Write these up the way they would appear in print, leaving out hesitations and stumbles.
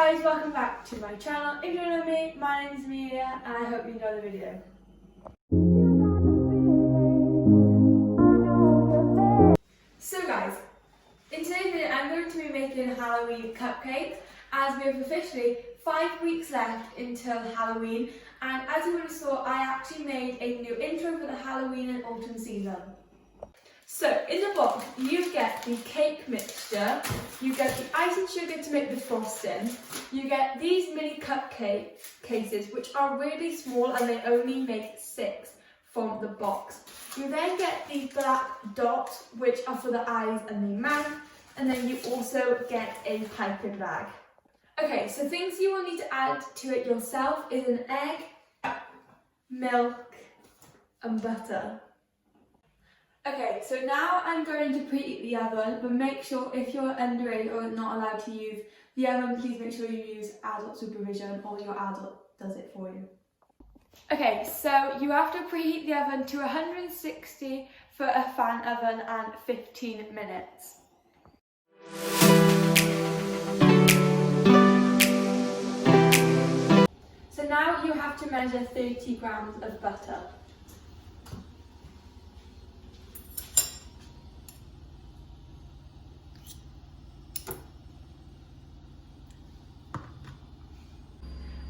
guys, welcome back to my channel. If you don't know me, my name is Amelia and I hope you enjoy the video. So guys, in today's video I'm going to be making Halloween cupcakes as we have officially 5 weeks left until Halloween, and as you already saw, I actually made a new intro for the Halloween and autumn season. So in the box you get the cake mixture, you get the icing sugar to make the frosting, you get these mini cupcake cases which are really small and they only make 6 from the box. You then get these black dots which are for the eyes and the mouth, and then you also get a piping bag. Okay, so things you will need to add to it yourself is an egg, milk and butter. Okay, so now I'm going to preheat the oven, but make sure if you're underage or not allowed to use the oven, please make sure you use adult supervision or your adult does it for you. Okay, so you have to preheat the oven to 160 for a fan oven and 15 minutes. So now you have to measure 30 grams of butter.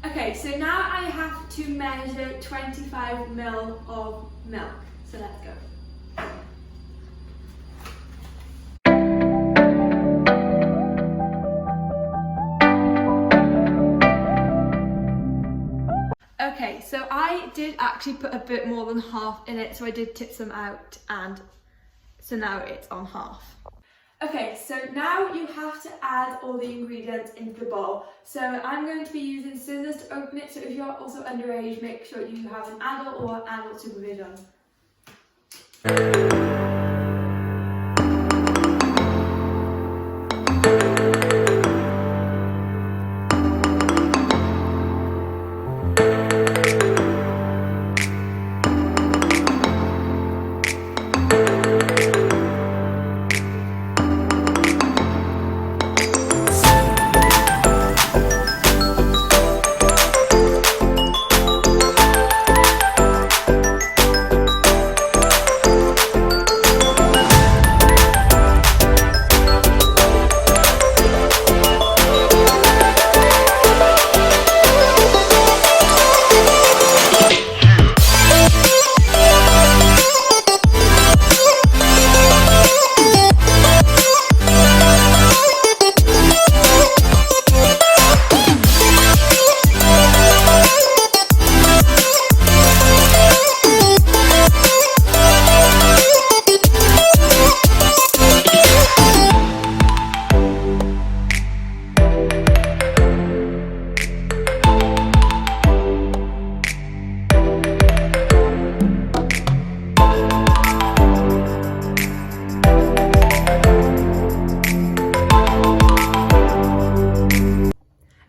Okay, so now I have to measure 25 ml of milk. So let's go. Okay, so I did actually put a bit more than half in it, so I did tip some out, and so now it's on half. Okay, so now you have to add all the ingredients into the bowl. So I'm going to be using scissors to open it, so if you're also underage, make sure you have an adult or adult supervision.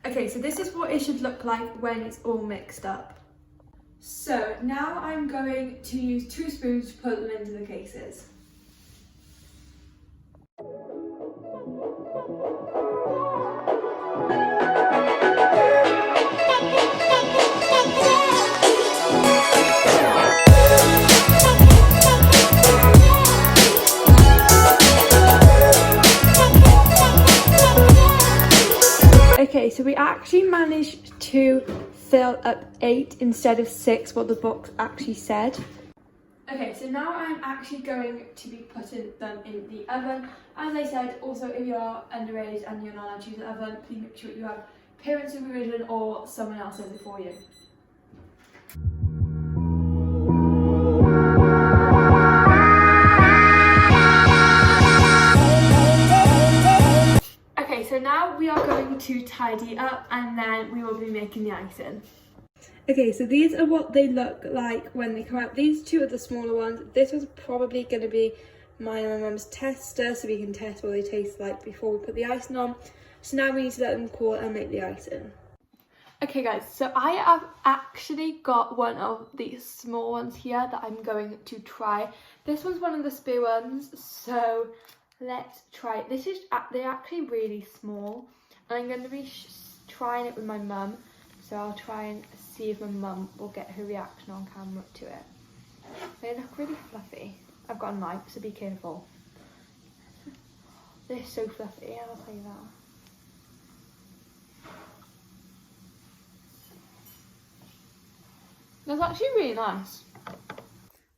Okay, so this is what it should look like when it's all mixed up. So now I'm going to use 2 spoons to put them into the cases. Okay, so we actually managed to fill up 8 instead of 6, what the box actually said. Okay, so now I'm actually going to be putting them in the oven. As I said, also if you're underage and you're not allowed to use the oven, please make sure you have parent supervision or someone else does it for you. So now we are going to tidy up and then we will be making the icing. Okay, so these are what they look like when they come out. These 2 are the smaller ones. This was probably going to be mine and my mum's tester, so we can test what they taste like before we put the icing on. So now we need to let them cool and make the icing. Okay guys, so I have actually got one of these small ones here that I'm going to try. This one's one of the spare ones, so let's try it. They're actually really small, and I'm going to be trying it with my mum, so I'll try and see if my mum will get her reaction on camera to it. They look really fluffy. I've got a knife, so be careful. They're so fluffy, I'll tell you that. That's actually really nice.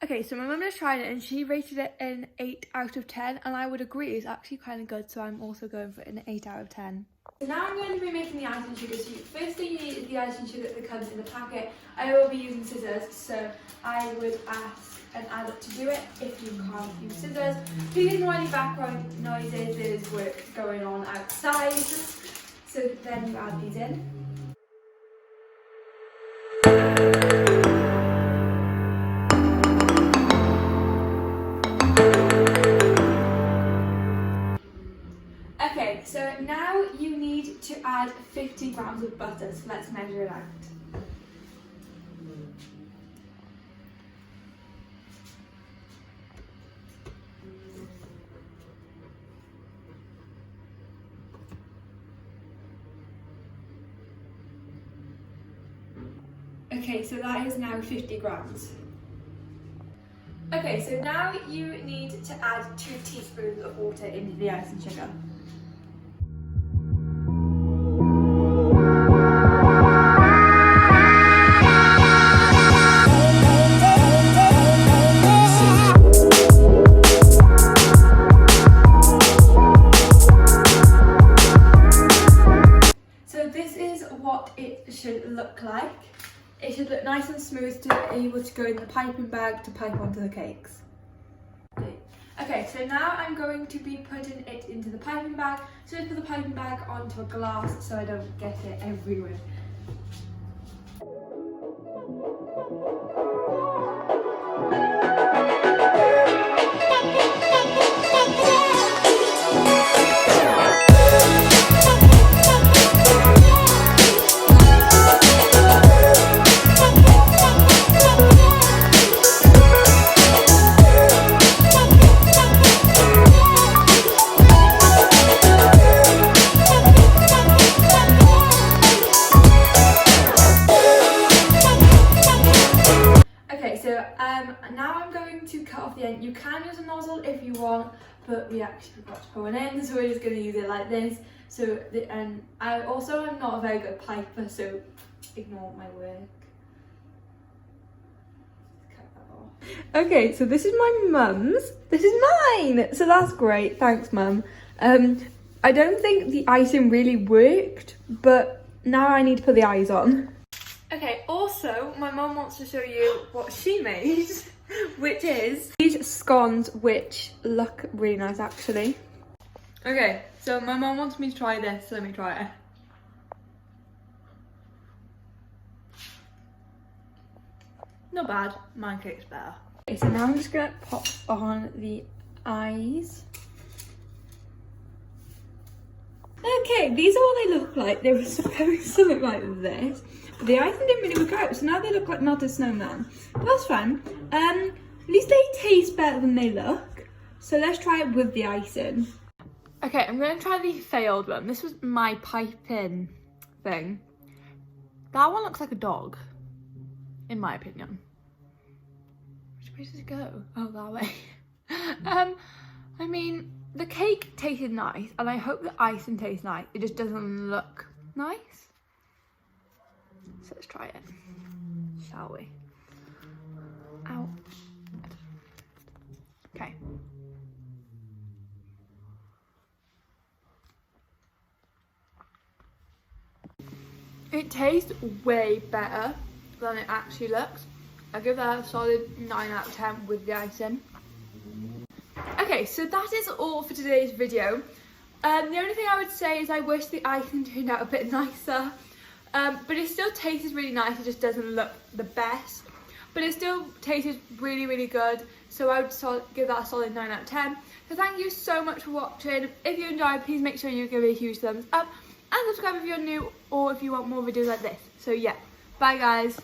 Okay, so my mum just tried it and she rated it an 8 out of 10, and I would agree it's actually kind of good, so I'm also going for an 8 out of 10. So now I'm going to be making the icing sugar. So first thing you need is the icing sugar that comes in the packet. I will be using scissors, so I would ask an adult to do it if you can't use scissors. Please ignore any background noises, there's work going on outside. So then you add these in. Okay, so now you need to add 50 grams of butter, so let's measure it out. Okay, so that is now 50 grams. Okay, so now you need to add 2 teaspoons of water into the icing sugar. So this is what it should look like. It should look nice and smooth to be able to go in the piping bag to pipe onto the cakes. Okay, so now I'm going to be putting it into the piping bag. So just put the piping bag onto a glass so I don't get it everywhere. Now I'm going to cut off the end. You can use a nozzle if you want, but we actually forgot to put one in, so we're just going to use it like this. So, and I also am not a very good piper, so ignore my work. Cut that off. Okay, so this is my mum's. This is mine. So that's great. Thanks, Mum. I don't think the icing really worked, but now I need to put the eyes on. Okay, also, my mum wants to show you what she made, which is these scones, which look really nice, actually. Okay, so my mum wants me to try this, so let me try it. Not bad, my cake's better. Okay, so now I'm just gonna pop on the eyes. Okay, these are what they look like. They were supposed to look like this. The icing didn't really work out, so now they look like melted snowman. But that's fine. At least they taste better than they look. So let's try it with the icing. Okay, I'm going to try the failed one. This was my piping thing. That one looks like a dog, in my opinion. Which way does it go? Oh, that way. I mean, the cake tasted nice, and I hope the icing tastes nice. It just doesn't look nice. So let's try it, shall we? Ow. Okay. It tastes way better than it actually looks. I give that a solid 9 out of 10 with the icing. Okay, so that is all for today's video. The only thing I would say is I wish the icing turned out a bit nicer. But it still tastes really nice, it just doesn't look the best. But it still tastes really, really good. So I would give that a solid 9 out of 10. So thank you so much for watching. If you enjoyed, please make sure you give it a huge thumbs up. And subscribe if you're new or if you want more videos like this. So yeah, bye guys.